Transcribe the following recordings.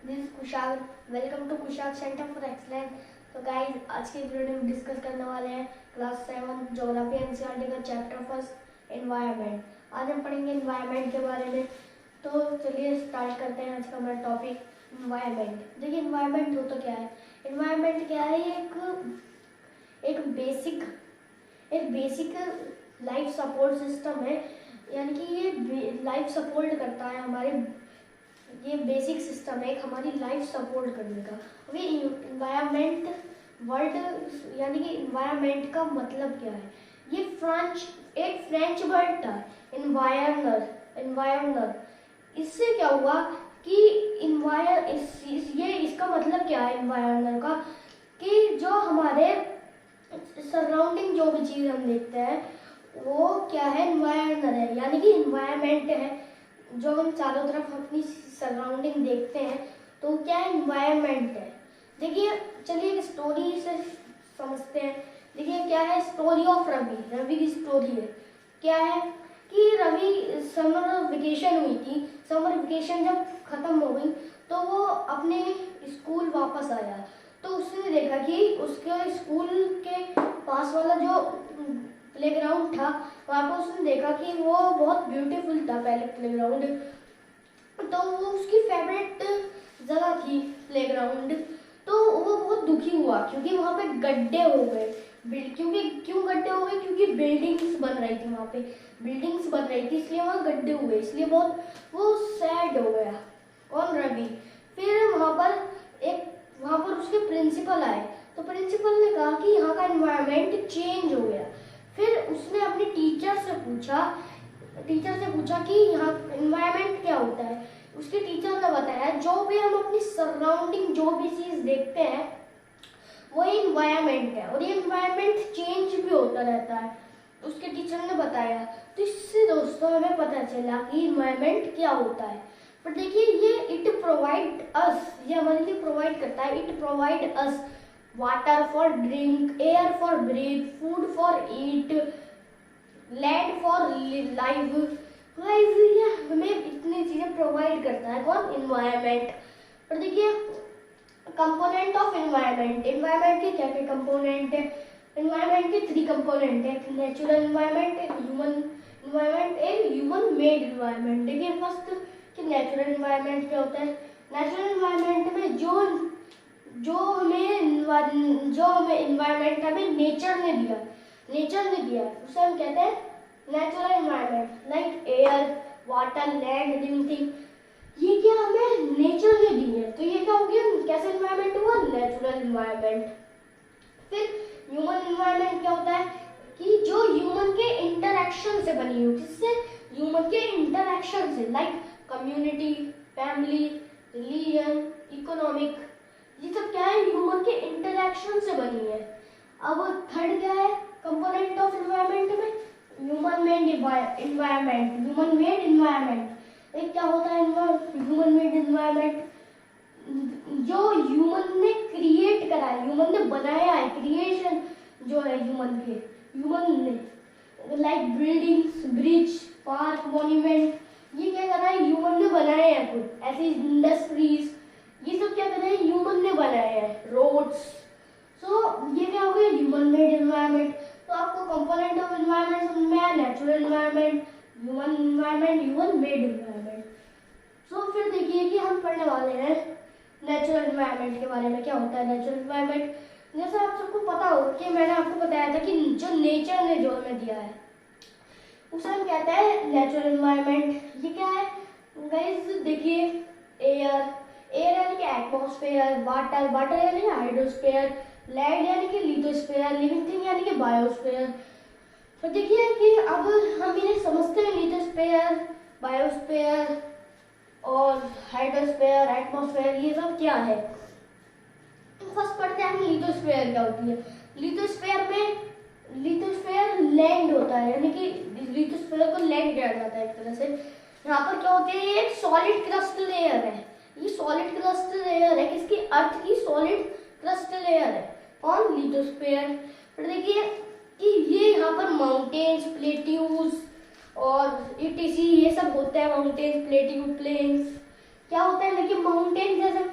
This is Kushal. Welcome to Kushal centre for excellence. तो guys, आज के वीडियो में डिस्कस करने वाले हैं क्लास 7 ज्योग्राफी एनसीईआरटी का चैप्टर फर्स्ट एनवायरनमेंट। आज हम पढ़ेंगे एनवायरनमेंट के बारे में। तो चलिए स्टार्ट करते हैं आज का हमारा टॉपिक एनवायरनमेंट। देखिए, एनवायरनमेंट हो तो क्या है। एनवायरनमेंट क्या है? एक बेसिक लाइफ सपोर्ट सिस्टम है। यानी कि ये लाइफ सपोर्ट करता है ये बेसिक सिस्टम है एक हमारी लाइफ सपोर्ट करने का। ये इन्वायरमेंट वर्ड यानी कि इन्वायरमेंट का मतलब क्या है? ये एक फ्रेंच वर्ड था, इन्वायरनर। इससे क्या हुआ कि इसका मतलब क्या है इन्वायरनर का, कि जो हमारे सराउंडिंग जो भी चीज़ हम देखते हैं वो क्या है, इन्वायरनर है। यानी कि इन्वायरमेंट है जो हम चारों तरफ अपनी सराउंडिंग देखते हैं, तो क्या है, इन्वायरमेंट है। देखिए, चलिए एक स्टोरी से समझते हैं। देखिए, क्या है स्टोरी ऑफ रवि की स्टोरी है। क्या है कि रवि समर वेकेशन हुई थी। समर वेकेशन जब खत्म हो गई तो वो अपने स्कूल वापस आया। तो उसने देखा कि उसके स्कूल के पास वाला जो प्लेग्राउंड था, वहाँ पर उसने देखा कि वो बहुत ब्यूटीफुल था पहले प्लेग्राउंड। तो वो उसकी फेवरेट जगह थी प्लेग्राउंड। तो वो बहुत दुखी हुआ क्योंकि वहाँ पे गड्ढे हो गए। क्यों गड्ढे हो गए? क्योंकि बिल्डिंग्स बन रही थी, वहाँ पे बिल्डिंग्स बन रही थी, इसलिए वहाँ गड्ढे हुए। इसलिए बहुत वो सैड हो गया। कौन? रवि। फिर वहाँ पर उसके प्रिंसिपल आए। तो प्रिंसिपल ने कहा कि यहाँ का एनवायरनमेंट चेंज हो गया। फिर उसने अपने टीचर से पूछा कि यहाँ एनवायरनमेंट क्या होता है। उसके टीचर ने बताया जो भी हम अपनी सराउंडिंग जो भी चीज देखते हैं वो एनवायरनमेंट है, और ये एनवायरनमेंट चेंज भी होता रहता है। उसके टीचर ने बताया। तो इससे दोस्तों हमें पता चला कि एनवायरनमेंट क्या होता है। पर देखिए, ये हमारे लिए प्रोवाइड करता है। It provide us water for drink, air for breath, food for eat, land for live. ये हमें इतनी चीजें प्रोवाइड करता है। कौन? इन्वायरमेंट। और देखिए, कंपोनेंट ऑफ इन्वायरमेंट के क्या क्या कंपोनेंट है? इन्वायरमेंट के 3 कंपोनेंट है, नेचुरल इन्वायरमेंट, एक ह्यूमन इन्वायरमेंट, एक ह्यूमन मेड इन्वायरमेंट। देखिए, फर्स्ट कि नेचुरल इन्वायरमेंट क्या होता है। नेचुरल इन्वायरमेंट में जो हमें इन्वायरमेंट हमें नेचर ने दिया उसे हम कहते हैं natural environment. Like air, water, land, living thing, ये क्या हमें नेचर ने दी है। तो ये क्या हो गया? कैसा इन्वायरमेंट हुआ? Natural environment. फिर ह्यूमन इन्वायरमेंट क्या होता है कि जो ह्यूमन के इंटरैक्शन से बनी हो। किससे? ह्यूमन के इंटरैक्शन से, like community, family, religion, economic, ये सब क्या है? ह्यूमन के इंटरैक्शन से बनी है। अब थर्ड क्या है कंपोनेंट ऑफ इन्वायरमेंट में? Human made environment. एक क्या होता है ह्यूमन मेड इन्वायरमेंट? जो ह्यूमन ने क्रिएट करा है, ह्यूमन ने बनाया है, क्रिएशन जो है ह्यूमन ने, like buildings, bridge, park, monument, ये क्या कर रहा है? ह्यूमन ने बनाया है खुद। ऐसे इंडस्ट्रीज, ये सब क्या कर रहे हैं? ह्यूमन ने बनाया है, रोड्स। सो ये क्या हो गया? Human made environment. तो आपको कंपोनेंट ऑफ इन्वायरमेंट समझ में आया, natural environment, human environment, human made environment. So फिर देखिए कि हम पढ़ने वाले हैं नेचुरल इन्वायरमेंट के बारे में। क्या होता है नेचुरल इन्वायरमेंट? जैसे आप सबको पता हो कि मैंने आपको बताया था कि जो नेचर ने जो हमें दिया है उसे हम कहते हैं नेचुरल इन्वायरमेंट। ये क्या है गाइस? देखिए, एयर यानी कि एटमॉस्फेयर, वाटर यानी कि हाइड्रोस्फेयर, लैंड यानी कि लिथोस्फेयर, लिविंग थिंग यानी कि बायोस्फेयर। तो देखिए कि अब हम इन्हें समझते हैं, लिथोस्फेयर, बायोस्फेयर और हाइड्रोस्फेयर, एटमॉस्फेयर, ये सब क्या है। फर्स्ट पढ़ते हैं हम लिथोस्फेयर क्या होती है। लिथोस्फेयर लैंड होता है, यानी कि लिथोस्फेयर को लैंड किया जाता है एक तरह से। यहाँ पर क्या होते हैं? एक सॉलिड क्रस्ट लेयर है। ये सॉलिड क्रस्ट लेयर है किसकी? अर्थ की सॉलिड क्रस्ट लेयर है। कौन? लिथोस्फेयर। फिर देखिए कि ये यहाँ पर माउंटेन्स, प्लेट्यूज और ईटीसी ये सब होते हैं। माउंटेन्स, प्लेट्यू, प्लेन्स क्या होता है? देखिए, माउंटेन जैसे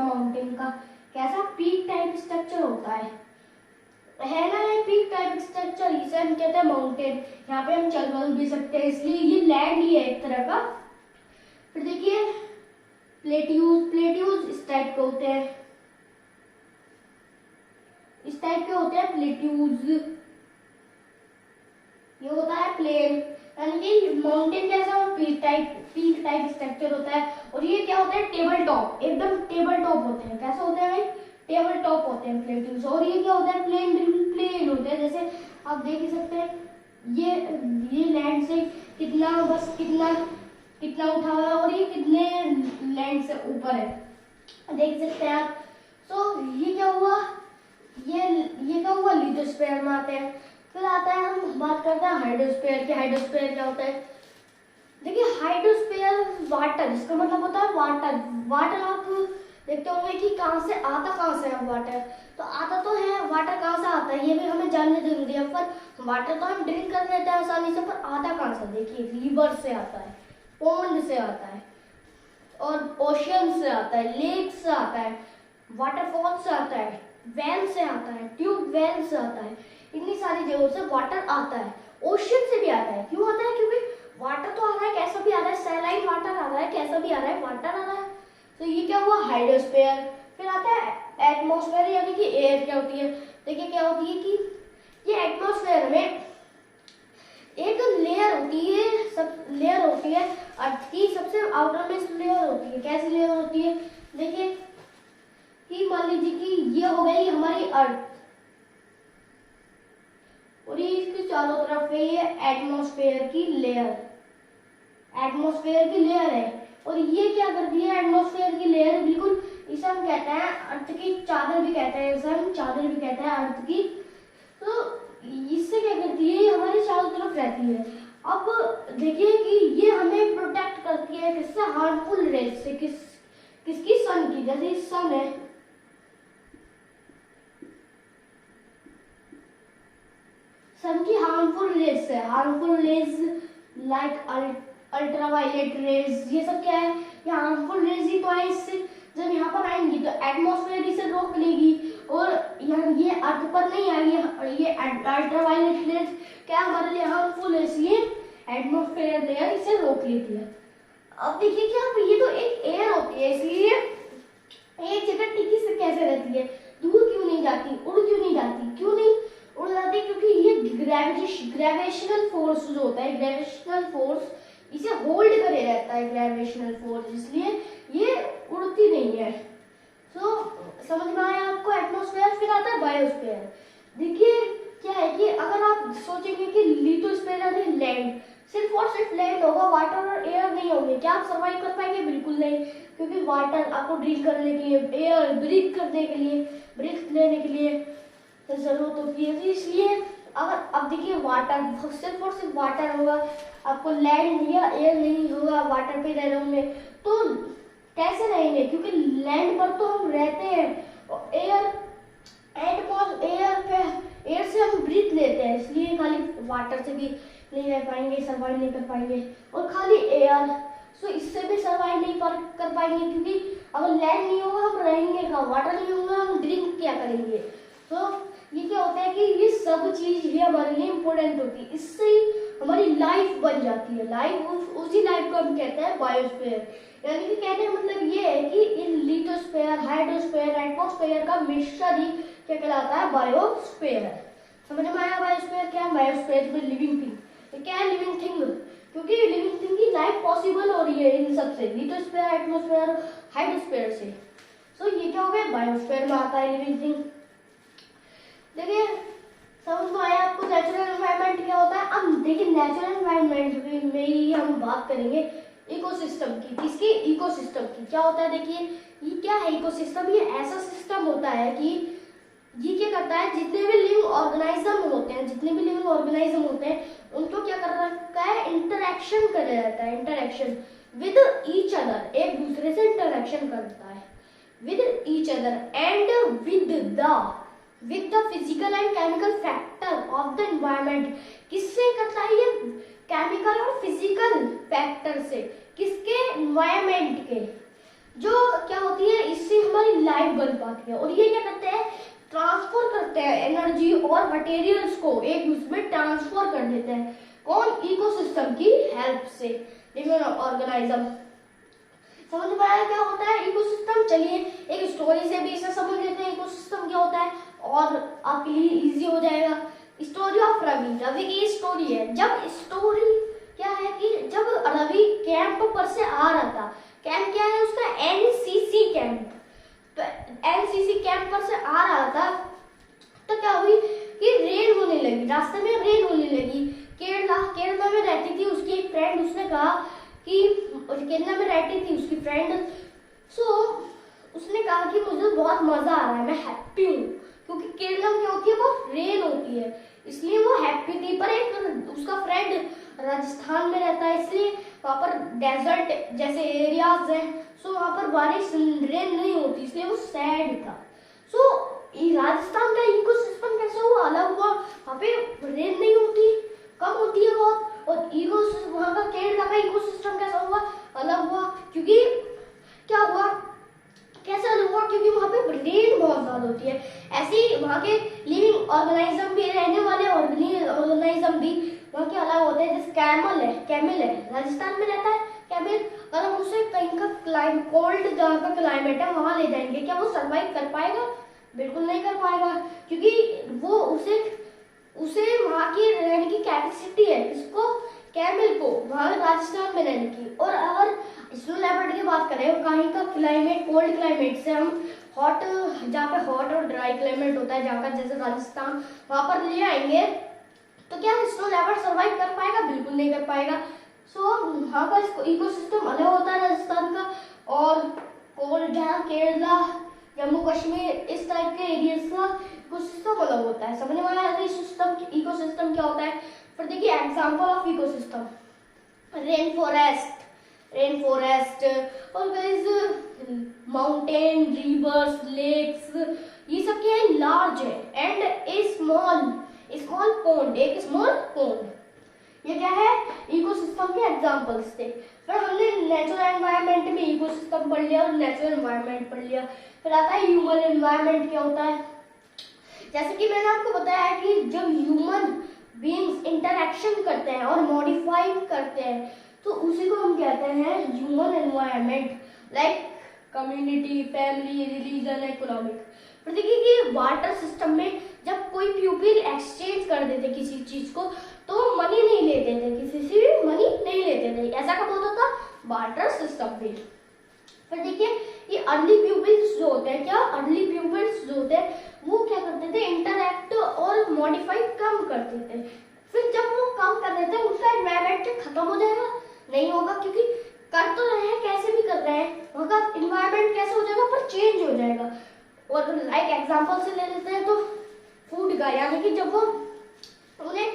माउंटेन का, कैसा पीक टाइप स्ट्रक्चर होता है ना, ये पीक टाइप स्ट्रक्चर, इसे हम कहते हैं माउंटेन। यहाँ पे हम चल बल भी सकते हैं, इसलिए ये लैंड ही है एक तरह का। फिर देखिए प्लेट्यूज इस टाइप के होते हैं, इस टाइप के होते हैं प्लेट्यूज। ये होता है प्लेन, यानी कि माउंटेन जैसा पीक टाइप स्ट्रक्चर होता है। और ये क्या होता है, टेबल टॉप, एकदम टेबल टॉप होते हैं। कैसे होते हैं भाई, टेबल टॉप होते हैं प्लेट्यूज। और ये क्या होता है, प्लेन, बिल्कुल प्लेन होते हैं। जैसे आप देख ही सकते हैं ये लैंड से कितना उठा हुआ है, और ये कितने लैंड से ऊपर है, देख सकते हैं आप। सो ये क्या हुआ, ये क्या हुआ, लिथोस्फीयर में आते हैं। फिर आता है, हम बात करते हैं हाइड्रोस्फीयर की। हाइड्रोस्फीयर क्या होता है, देखिए हाइड्रोस्फीयर वाटर, इसका मतलब होता है वाटर आप देखते होंगे कि कहाँ से है वाटर। तो आता तो है, वाटर कहाँ से आता है ये भी हमें जानना जरूरी है। पर वाटर तो हम ड्रिंक कर लेते हैं आसानी से, पर आता कहाँ से, देखिए रिवर से आता है, पॉन्ड से आता है, और ओशियन से आता है, लेक से आता है, वाटरफॉल से आता है, वेल से आता है, ट्यूब वेल से आता है। इतनी सारी जगहों से वाटर आता है। ओशियन से भी आता है, क्यों आता है, क्योंकि वाटर तो आ रहा है, कैसा भी आ रहा है, सैलाइन वाटर आ रहा है, कैसा भी आ रहा है, वाटर आ रहा है। तो ये क्या हुआ, हाइड्रोस्फीयर। फिर आता है एटमॉस्फेयर, यानी कि एयर क्या होती है। देखिए क्या होती है कि ये एटमॉस्फेयर में एक लेयर होती है अर्थ की, सबसे आउटर में लेयर होती है। कैसी लेयर होती है, देखिए कि मान लीजिए कि ये हो गई हमारी अर्थ, और ये इसके चारों तरफ है ये एटमॉस्फेयर की लेयर है। और ये क्या करती है, एटमॉस्फेयर की लेयर, बिल्कुल इसे हम कहते हैं अर्थ की चादर भी कहते हैं, इसे हम चादर भी कहते हैं अर्थ की। तो इससे क्या करती है, ये हमारे चारों तरफ रहती है। अब देखिए कि ये हमें प्रोटेक्ट करती है किससे, हार्मफुल रेज से। किसकी, सन की। जैसे सन है, सन की हार्मफुल रेज से, harmful rays like ultraviolet rays, ये सब क्या है, ये हार्मफुल रेज ही तो है। इससे जब यहाँ पर आएंगी तो एटमॉस्फेयर इसे रोक लेगी, और यहाँ ये अर्थ पर नहीं आएगी। ये अल्ट्रावायलेट रेज क्या हमारे लिए हार्मफुल है, इसलिए एटमॉस्फेयर लेयर इसे रोक लेती है। अब देखिए कि ये तो एक एयर होती है, इसलिए एक जगह टिकी से कैसे रहती है, दूर क्यों नहीं जाती, उड़ क्यों नहीं जाती, क्यों नहीं उड़ जाती, क्योंकि ये ग्रेविटेशनल फोर्स जो होता है, ग्रेविटेशनल फोर्स इसे होल्ड करे रहता है, ग्रेविटेशनल फोर्स, इसलिए ये उड़ती नहीं है। तो समझ में आया आपको एटमॉस्फेयर। फिर आता है बायोस्फीयर। देखिए क्या है कि अगर आप सोचेंगे कि लिथोस्फीयर यानी लैंड, सिर्फ और सिर्फ लैंड होगा, वाटर और एयर नहीं होंगे, क्या आप सर्वाइव कर पाएंगे, बिल्कुल नहीं। क्योंकि वाटर आपको ड्रिंक करने के लिए, एयर ब्रीथ करने के लिए, ब्रीथ लेने के लिए जरूरत होती है। इसलिए अगर अब देखिए वाटर, सिर्फ और सिर्फ वाटर होगा, आपको लैंड या एयर नहीं होगा, वाटर पे रह होंगे, तो कैसे रहेंगे, क्योंकि लैंड पर तो हम रहते हैं, और एयर से हम ब्रीथ लेते हैं, इसलिए खाली वाटर से भी नहीं रह पाएंगे, सर्वाइव नहीं कर पाएंगे। और खाली एयर, सो इससे भी सर्वाइव नहीं कर पाएंगे, क्योंकि अगर लैंड नहीं होगा हम रहेंगे कहाँ, वाटर नहीं होगा हम ड्रिंक क्या करेंगे। तो ये क्या होता है कि ये सब चीज भी हमारे लिए इम्पोर्टेंट होती है, इससे ही हमारी लाइफ बन जाती है। लाइफ, उसी लाइफ को हम कहते हैं बायोस्फीयर। यानी कि कहने का मतलब ये है कि इन लिथोस्फीयर, हाइड्रोस्फीयर, एटमॉस्फेयर का मिक्सचर ही क्या कहलाता है, बायोस्फीयर है। समझ में आया बायोस्फीयर क्या है। बायोस्फीयर में लिविंग थिंग, तो क्या है लिविंग थिंग, क्योंकि लिविंग थिंग की लाइफ पॉसिबल हो रही है इन सबसे, लिथोस्फीयर, एटमॉस्फेयर, हाइड्रोस्फीयर से। सो ये क्या हो गया, बायोस्फीयर में आता है लिविंग थिंग। देखिए समझ में आया आपको नेचुरल एनवायरनमेंट क्या होता है। अब देखिए नेचुरल एनवायरनमेंट में ही हम बात करेंगे इकोसिस्टम की। किसकी, इकोसिस्टम की। क्या होता है, देखिए ये क्या है इकोसिस्टम, ये ऐसा सिस्टम होता है कि ये क्या करता है, जितने भी लिविंग ऑर्गेनिज्म होते हैं उनको क्या कर रखा है, इंटरेक्शन कर रहता है, इंटरेक्शन विद ईच अदर, एक दूसरे से इंटरेक्शन करता है with each other and with the physical and chemical factor of the environment। किससे करता है ये, केमिकल और फिजिकल फैक्टर से, किसके, एनवायरमेंट के। जो क्या होती है, इससे हमारी लाइफ बन पाती है। और ये क्या करते हैं, ट्रांसफर करते हैं एनर्जी और मटेरियल्स को एक दूसरे में ट्रांसफर कर देते हैं। कौन? इकोसिस्टम की हेल्प से, लिविंग ऑर्गेनिज्म। समझ में आया क्या होता है इकोसिस्टम? चलिए एक स्टोरी से भी इसे समझ लेते हैं इकोसिस्टम क्या होता है, और आपके लिए इजी हो जाएगा। Story of Ravi. रवि की स्टोरी है। जब स्टोरी क्या है कि जब रवि कैंप पर से आ रहा था, कैंप क्या है उसका? NCC camp. तो एनसीसी कैंप पर से आ रहा था तो क्या हुई कि रेन होने लगी, रास्ते में रेन होने लगी। केरला में रहती थी उसकी एक फ्रेंड, उसने कहा कि केरला में रहती थी उसकी फ्रेंड, उसने कहा कि मुझे बहुत मजा आ रहा है, मैं हैप्पी हूँ, क्योंकि केरला में क्या होती है, वो रेन होती है, इसलिए वो हैप्पी थी। पर एक उसका फ्रेंड राजस्थान में रहता है, इसलिए वहाँ पर डेजर्ट जैसे एरियाज हैं, सो वहाँ पर बारिश रेन नहीं होती, इसलिए वो सैड था। सो राजस्थान का इकोसिस्टम कैसे हुआ? अलग हुआ। वहाँ पे रेन नहीं होती, कम होती है बहुत। और वहाँ का केरला का इकोसिस्टम कैसा हुआ? अलग हुआ। क्योंकि क्या हुआ, कैसे अलग हुआ? क्योंकि वहाँ पे रेन बहुत ज्यादा होती है। ऐसे ही वहाँ के लिविंग ऑर्गेनिज्म भी, रहने वाले ऑर्गेनिज्म भी वहाँ के अलग होते हैं। जैसे कैमल है, राजस्थान में रहता है कैमल। अगर हम उसे कहीं का कोल्ड जहाँ का क्लाइमेट है वहां ले जाएंगे, क्या वो सर्वाइव कर पाएगा? बिल्कुल नहीं कर पाएगा, क्योंकि वो उसे वहाँ की रहने की कैपेसिटी है, इसको कैमल को वहाँ राजस्थान में रहने की। और अगर स्नो लेपर्ड की बात करें, कहीं का क्लाइमेट कोल्ड क्लाइमेट से हम हॉट, जहाँ पे हॉट और ड्राई क्लाइमेट होता है जहाँ का, जैसे राजस्थान, वहाँ पर ले आएंगे तो क्या स्नो लेपर्ड सर्वाइव कर पाएगा? बिल्कुल नहीं कर पाएगा। सो वहाँ का इकोसिस्टम अलग होता है राजस्थान का, और कोल्ड जहाँ केरला, जम्मू कश्मीर, इस टाइप के एरियाज का इकोसिस्टम अलग होता है। समझ में आया इकोसिस्टम क्या होता है? फिर देखिए example of ecosystem, rain forest और गाइस माउंटेन, रिवर्स, लेक्स, ये सब क्या है? लार्ज है। एंड ए स्मॉल पॉन्ड, एक स्मॉल पॉन्ड, ये क्या है? इकोसिस्टम के एग्जांपल्स थे। फिर हमने नेचुरल एनवायरनमेंट में इकोसिस्टम पढ़ लिया और नेचुरल एनवायरनमेंट पढ़ लिया। फिर आता है ह्यूमन एनवायरनमेंट क्या होता है। जैसे कि मैंने आपको बताया कि जब ह्यूमन बीइंग्स इंटरैक्शन करते हैं और मॉडिफाई करते हैं तो उसी को हम कहते हैं human environment, like community, family, religion, economic. फिर देखिए कि वाटर सिस्टम में जब कोई पीपल एक्सचेंज कर देते किसी चीज को तो मनी नहीं लेते थे, किसी से भी मनी नहीं लेते थे। ऐसा कब होता था? वाटर सिस्टम में। फिर देखिए ये अर्ली प्यूपिल्स जो होते हैं, वो क्या करते थे? इंटरैक्ट और मॉडिफाई कम करते थे। फिर जब वो कम कर देते हैं उनका एनवायरनमेंट खत्म हो जाएगा? नहीं होगा, क्योंकि कर तो रहे हैं, कैसे भी कर रहे हैं, वहाँ का एनवायरनमेट कैसे हो जाएगा? पर चेंज हो जाएगा। और लाइक एग्जांपल से ले लेते हैं तो फूड का, यानी कि जब वो उन्हें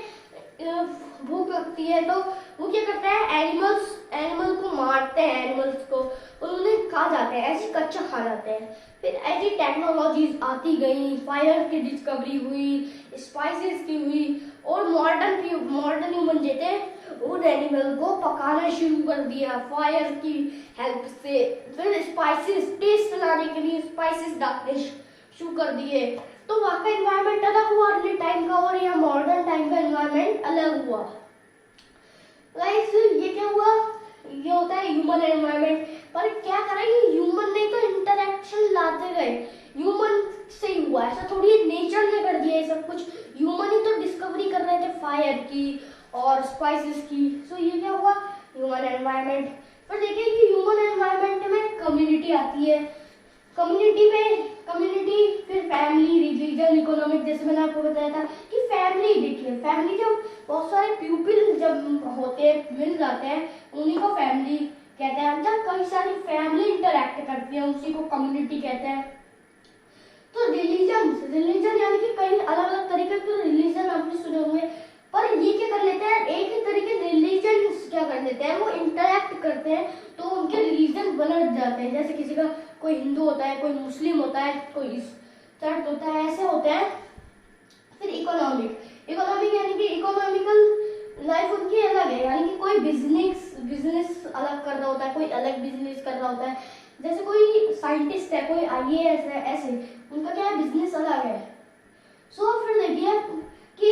भूख लगती है तो वो क्या करते हैं? एनिमल को मारते हैं, एनिमल्स को, और उन्हें खा जाते हैं, ऐसे कच्चा खा जाते हैं। फिर ऐसी टेक्नोलॉजीज आती गई, फायर की डिस्कवरी हुई, स्पाइसेस की हुई, और मॉडर्न ह्यूमन जो थे उन एनिमल को पकाना शुरू कर दिया फायर की हेल्प से। फिर स्पाइसेस टेस्ट लाने के लिए स्पाइसेस डालने शुरू कर दिए। तो वहाँ का एनवायरनमेंट अलग हुआ अर्ली टाइम का, और यहाँ मॉडर्न टाइम का एनवायरनमेंट अलग हुआ। गाइस ये क्या हुआ? ये होता है ह्यूमन एनवायरनमेंट। पर क्या करा, ये ह्यूमन ने तो इंटरैक्शन लाते गए, ह्यूमन से ही हुआ, ऐसा थोड़ी नेचर ने कर दिया ये सब कुछ। ह्यूमन ही तो डिस्कवरी कर रहे थे फायर की और स्पाइसेस की। सो ये क्या हुआ? Human environment. पर देखिए कि ह्यूमन एनवायरनमेंट में कम्युनिटी आती है, कम्युनिटी, फिर फैमिली, रिलीजन, इकोनॉमिक। जैसे मैंने आपको बताया था कि फैमिली, देखिए फैमिली जब बहुत सारे पीपल जब होते हैं, मिल जाते हैं, उन्हीं को फैमिली कहते हैं। जब कई सारी फैमिली इंटरैक्ट करती है उसी को कम्युनिटी कहते हैं। तो रिलीजन यानी कि कई अलग अलग तरीके के रिलीजन आपने सुने होंगे, पर ये क्या कर लेते हैं? एक ही तरीके रिलीजन क्या कर लेते हैं? वो इंटरैक्ट करते हैं तो उनके रिलीजन बन जाते हैं। जैसे किसी का कोई हिंदू होता है, कोई मुस्लिम होता है, कोई चर्च होता है, ऐसे होते हैं। फिर इकोनॉमिक यानी कि इकोनॉमिकल लाइफ उनकी अलग है, यानी कि कोई बिजनेस अलग कर रहा होता है, कोई अलग बिजनेस कर रहा होता है। जैसे कोई साइंटिस्ट है, कोई आईएएस है, ऐसे उनका क्या है, बिजनेस अलग है। सो फिर देखिए कि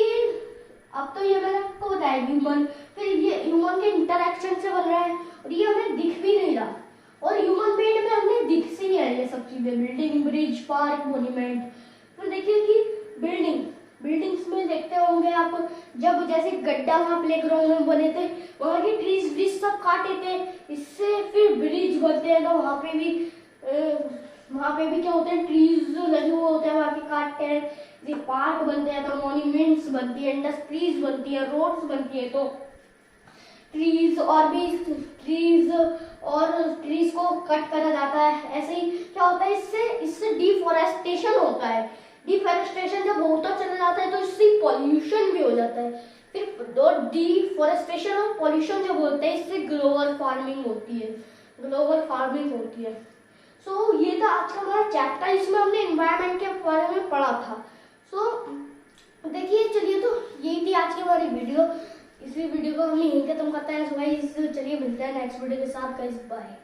अब तो ये मैंने आपको बताया ह्यूमन, फिर ये ह्यूमन के इंटरैक्शन से बन रहा है और ये हमें दिख भी नहीं रहा, और ह्यूमन पेंट में हमें दिख से नहीं आ रही है सब चीजें, बिल्डिंग, ब्रिज, पार्क, मोन्यूमेंट। फिर देखिए कि बिल्डिंग्स में देखते होंगे आप, जब जैसे गड्ढा वहाँ प्लेग्राउंड में बने थे, वहाँ की ट्रीज सब काटे थे, इससे फिर ब्रिज बनते हैं, तो वहाँ पे भी क्या होते हैं, ट्रीज जो लगे हुए होते हैं वहाँ के काटते हैं, ये पार्क बनते हैं, तो मॉन्यूमेंट्स बनती है, इंडस्ट्रीज बनती है, रोड्स बनती है, तो ट्रीज को कट करा जाता है। ऐसे ही क्या होता है, इससे डिफोरेस्टेशन होता है। डिफोरेस्टेशन जब होता चला जाता है तो इससे पॉल्यूशन भी हो जाता है। फिर डिफोरेस्टेशन और पॉल्यूशन जब होते हैं, इससे ग्लोबल फार्मिंग होती है। सो ये था आज का हमारा चैप्टर, इसमें हमने एनवायरनमेंट के बारे में पढ़ा था। सो देखिए, चलिए, तो यही थी आज की हमारी वीडियो। इसी वीडियो को हम यहीं खत्म करते हैं। चलिए मिलते हैं नेक्स्ट वीडियो के साथ, गाइस, बाय।